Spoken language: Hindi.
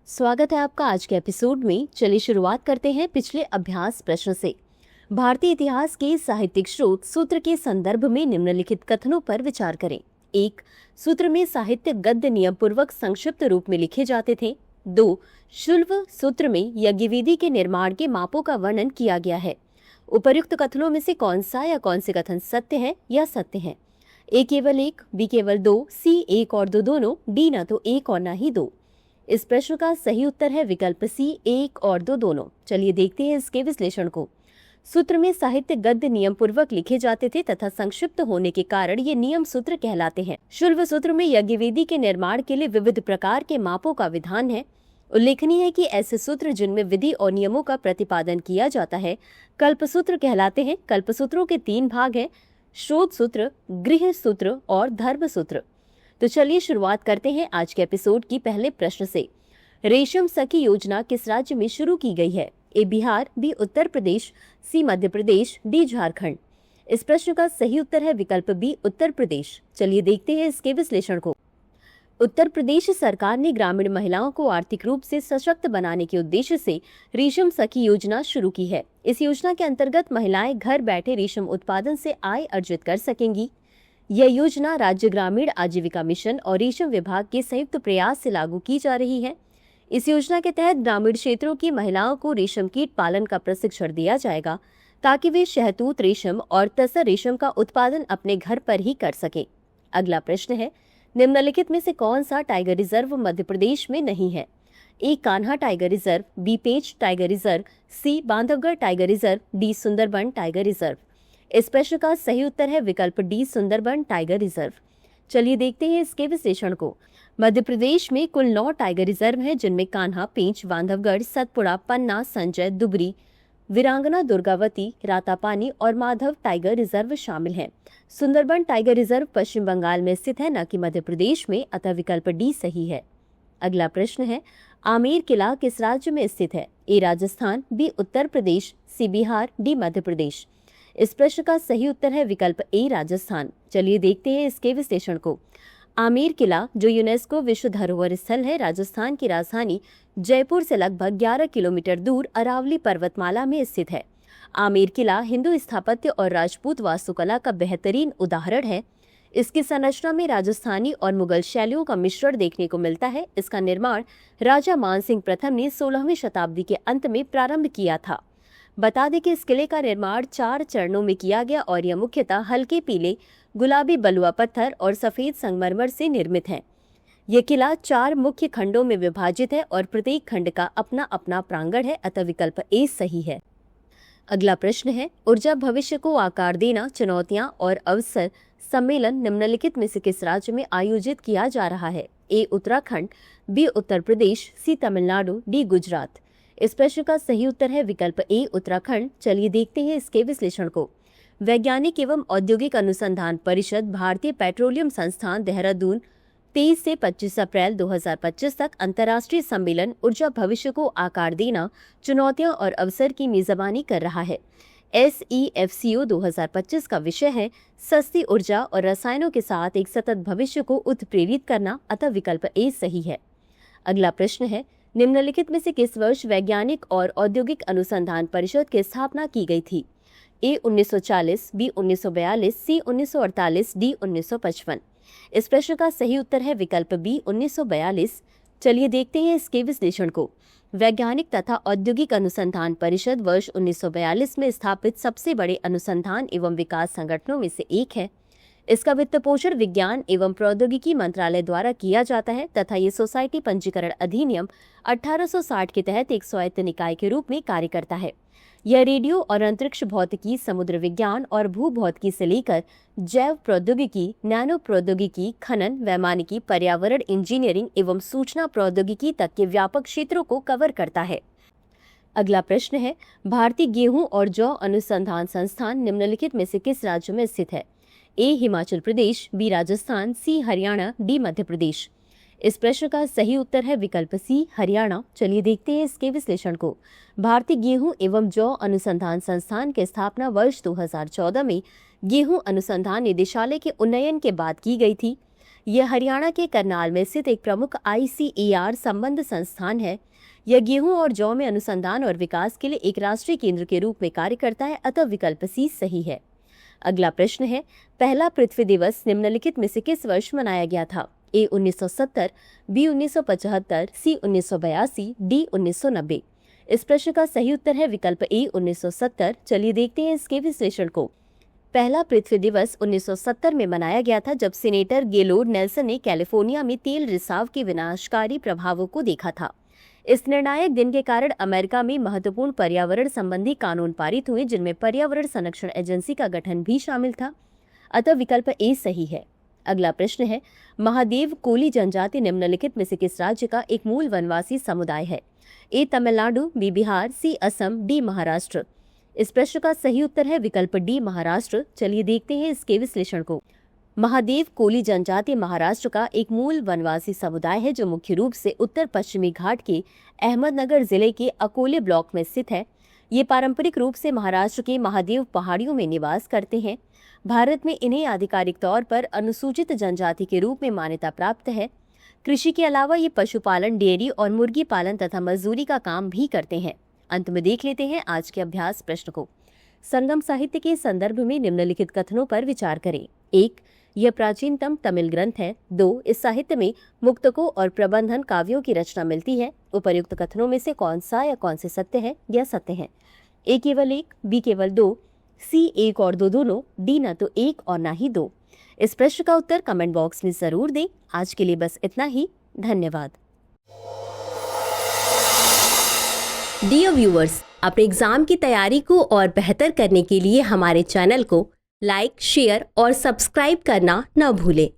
स्वागत है आपका आज के एपिसोड में। चलिए शुरुआत करते हैं पिछले अभ्यास प्रश्न से। भारतीय इतिहास के साहित्यिक स्रोत सूत्र के संदर्भ में निम्नलिखित कथनों पर विचार करें। 1. सूत्र में साहित्य गद्य नियम पूर्वक संक्षिप्त रूप में लिखे जाते थे। 2. शुल्ब सूत्र में यज्ञवेदी के निर्माण के मापों का वर्णन किया गया है। उपर्युक्त कथनों में से कौन सा या कौन से कथन सत्य है या सत्य है? ए केवल 1, बी केवल 2, सी 1 और 2 दोनों, डी न तो 1 और न ही 2। इस प्रश्न का सही उत्तर है विकल्प सी 1 और 2 दोनों। चलिए देखते हैं इसके विश्लेषण को। सूत्र में साहित्य गद्य नियम पूर्वक लिखे जाते थे तथा संक्षिप्त होने के कारण ये नियम सूत्र कहलाते हैं। शुल्ब सूत्र में यज्ञवेदी के निर्माण के लिए विविध प्रकार के मापों का विधान है। उल्लेखनीय है कि ऐसे सूत्र जिनमें विधि और नियमों का प्रतिपादन किया जाता है कल्पसूत्र कहलाते हैं। कल्पसूत्रों के 3 भाग हैं, स्रोत सूत्र, गृह सूत्र और धर्म सूत्र। तो चलिए शुरुआत करते हैं आज के एपिसोड की पहले प्रश्न से। रेशम सखी योजना किस राज्य में शुरू की गई है? ए बिहार, बी उत्तर प्रदेश, सी मध्य प्रदेश, डी झारखंड। इस प्रश्न का सही उत्तर है विकल्प बी उत्तर प्रदेश। चलिए देखते हैं इसके विश्लेषण को। उत्तर प्रदेश सरकार ने ग्रामीण महिलाओं को आर्थिक रूप से सशक्त बनाने के उद्देश्य से रेशम सखी योजना शुरू की है। इस योजना के अंतर्गत महिलाएं घर बैठे रेशम उत्पादन से आय अर्जित कर सकेंगी। यह योजना राज्य ग्रामीण आजीविका मिशन और रेशम विभाग के संयुक्त प्रयास से लागू की जा रही है। इस योजना के तहत ग्रामीण क्षेत्रों की महिलाओं को रेशम कीट पालन का प्रशिक्षण दिया जाएगा ताकि वे शहतूत रेशम और तसर रेशम का उत्पादन अपने घर पर ही कर सके। अगला प्रश्न है, निम्नलिखित में से कौन सा टाइगर रिजर्व मध्य प्रदेश में नहीं है? A Kanha tiger reserve, B Pench tiger reserve, C Bandhavgarh tiger reserve, D Sundarban tiger reserve. इस प्रश्न का सही उत्तर है विकल्प डी सुंदरबन टाइगर रिजर्व। चलिए देखते हैं इसके विश्लेषण को। मध्य प्रदेश में कुल 9 टाइगर रिजर्व हैं, जिनमें कान्हा, पेंच, बांधवगढ़, सतपुड़ा, पन्ना, संजय, दुबरी, वीरांगना दुर्गावती, रातापानी और माधव टाइगर रिजर्व शामिल हैं। सुंदरबन टाइगर रिजर्व पश्चिम बंगाल में स्थित है, न कि मध्य प्रदेश में, अतः विकल्प डी सही है। अगला प्रश्न है, आमेर किला किस राज्य में स्थित है? ए राजस्थान, बी उत्तर प्रदेश, सी बिहार, डी मध्य प्रदेश। इस प्रश्न का सही उत्तर है विकल्प ए राजस्थान। चलिए देखते हैं इसके विश्लेषण को। आमेर किला, जो यूनेस्को विश्व धरोहर स्थल है, राजस्थान की राजधानी जयपुर से लगभग 11 किलोमीटर दूर अरावली पर्वतमाला में स्थित है। आमेर किला हिंदू स्थापत्य और राजपूत वास्तुकला का बेहतरीन उदाहरण है। इसकी संरचना में राजस्थानी और मुगल शैलियों का मिश्रण देखने को मिलता है। इसका निर्माण राजा मानसिंह प्रथम ने 16वीं शताब्दी के अंत में प्रारंभ किया था। बता दें कि इस किले का निर्माण 4 चरणों में किया गया और यह मुख्यतः हल्के पीले, गुलाबी बलुआ पत्थर और सफेद संगमरमर से निर्मित है। यह किला 4 मुख्य खंडों में विभाजित है और प्रत्येक खंड का अपना अपना प्रांगण है, अतः विकल्प ए सही है। अगला प्रश्न है, ऊर्जा भविष्य को आकार देना, चुनौतियां और अवसर सम्मेलन निम्नलिखित में से किस राज्य में आयोजित किया जा रहा है? ए उत्तराखंड, बी उत्तर प्रदेश, सी तमिलनाडु, डी गुजरात। इस प्रश्न का सही उत्तर है विकल्प ए उत्तराखंड। चलिए देखते हैं इसके विश्लेषण को। वैज्ञानिक एवं औद्योगिक अनुसंधान परिषद, भारतीय पेट्रोलियम संस्थान, देहरादून 23 से 25 अप्रैल 2025 तक अंतर्राष्ट्रीय सम्मेलन ऊर्जा भविष्य को आकार देना, चुनौतियां और अवसर की मेजबानी कर रहा है। SEFCO 2025 का विषय है सस्ती ऊर्जा और रसायनों के साथ एक सतत भविष्य को उत्प्रेरित करना, अतः विकल्प ए सही है। अगला प्रश्न है, निम्नलिखित में से किस वर्ष वैज्ञानिक और औद्योगिक अनुसंधान परिषद की स्थापना की गई थी? ए 1940, बी 1942, सी 1948, डी 1955। इस प्रश्न का सही उत्तर है विकल्प बी 1942। चलिए देखते हैं इसके विश्लेषण को। वैज्ञानिक तथा औद्योगिक अनुसंधान परिषद वर्ष 1942 में स्थापित सबसे बड़े अनुसंधान एवं विकास संगठनों में से एक है। इसका वित्त पोषण विज्ञान एवं प्रौद्योगिकी मंत्रालय द्वारा किया जाता है तथा ये सोसाइटी पंजीकरण अधिनियम 1860 के तहत एक स्वायत्त निकाय के रूप में कार्य करता है। यह रेडियो और अंतरिक्ष भौतिकी, समुद्र विज्ञान और भूभौतिकी से लेकर जैव प्रौद्योगिकी, नैनो प्रौद्योगिकी, खनन, वैमानिकी, पर्यावरण इंजीनियरिंग एवं सूचना प्रौद्योगिकी तक के व्यापक क्षेत्रों को कवर करता है। अगला प्रश्न है, भारतीय गेहूं और जौ अनुसंधान संस्थान निम्नलिखित में से किस राज्य में स्थित है? ए हिमाचल प्रदेश, बी राजस्थान, सी हरियाणा, डी मध्य प्रदेश। इस प्रश्न का सही उत्तर है विकल्प सी हरियाणा। चलिए देखते हैं इसके विश्लेषण को। भारतीय गेहूं एवं जौ अनुसंधान संस्थान की स्थापना वर्ष 2014 में गेहूं अनुसंधान निदेशालय के उन्नयन के बाद की गई थी। यह हरियाणा के करनाल में स्थित एक प्रमुख ICAR संबंध संस्थान है। यह गेहूं और जौ में अनुसंधान और विकास के लिए एक राष्ट्रीय केंद्र के रूप में कार्य करता है, अतः विकल्प सी सही है। अगला प्रश्न है, पहला पृथ्वी दिवस निम्नलिखित में से किस वर्ष मनाया गया था? A 1970, B 1975, C 1982, D 1990। इस प्रश्न का सही उत्तर है विकल्प A 1970। चलिए देखते हैं इसके विश्लेषण को। पहला पृथ्वी दिवस 1970 में मनाया गया था, जब सीनेटर गेलोड नेल्सन ने कैलिफोर्निया में तेल रिसाव के विनाशकारी प्रभावों को देखा था। इस निर्णायक दिन के कारण अमेरिका में महत्वपूर्ण पर्यावरण संबंधी कानून पारित हुए, जिनमें पर्यावरण संरक्षण एजेंसी का गठन भी शामिल था, अतः विकल्प ए सही है। अगला प्रश्न है, महादेव कोली जनजाति निम्नलिखित में से किस राज्य का एक मूल वनवासी समुदाय है? ए तमिलनाडु, बी बिहार, सी असम, डी महाराष्ट्र। इस प्रश्न का सही उत्तर है विकल्प डी महाराष्ट्र। चलिए देखते हैं इसके विश्लेषण को। महादेव कोली जनजाति महाराष्ट्र का एक मूल वनवासी समुदाय है, जो मुख्य रूप से उत्तर पश्चिमी घाट के अहमदनगर जिले के अकोले ब्लॉक में स्थित है। ये पारंपरिक रूप से महाराष्ट्र के महादेव पहाड़ियों में निवास करते हैं। भारत में इन्हें आधिकारिक तौर पर अनुसूचित जनजाति के रूप में मान्यता प्राप्त है। कृषि के अलावा ये पशुपालन, डेयरी और मुर्गी पालन तथा मजदूरी का काम भी करते हैं। अंत में देख लेते हैं आज के अभ्यास प्रश्न को। संगम साहित्य के संदर्भ में निम्नलिखित कथनों पर विचार करें। 1. यह प्राचीनतम तमिल ग्रंथ है। 2. इस साहित्य में मुक्तकों और प्रबंधन काव्यों की रचना मिलती है। उपर्युक्त कथनों में से कौन सा या कौन से सत्य है या सत्य है? ए केवल 1, बी केवल 2, सी 1 और 2 दोनों, डी न तो 1 और न ही 2। इस प्रश्न का उत्तर कमेंट बॉक्स में जरूर दें। आज के लिए बस इतना ही। धन्यवाद। डियर व्यूअर्स, अपने एग्जाम की तैयारी को और बेहतर करने के लिए हमारे चैनल को लाइक, शेयर और सब्सक्राइब करना न भूलें।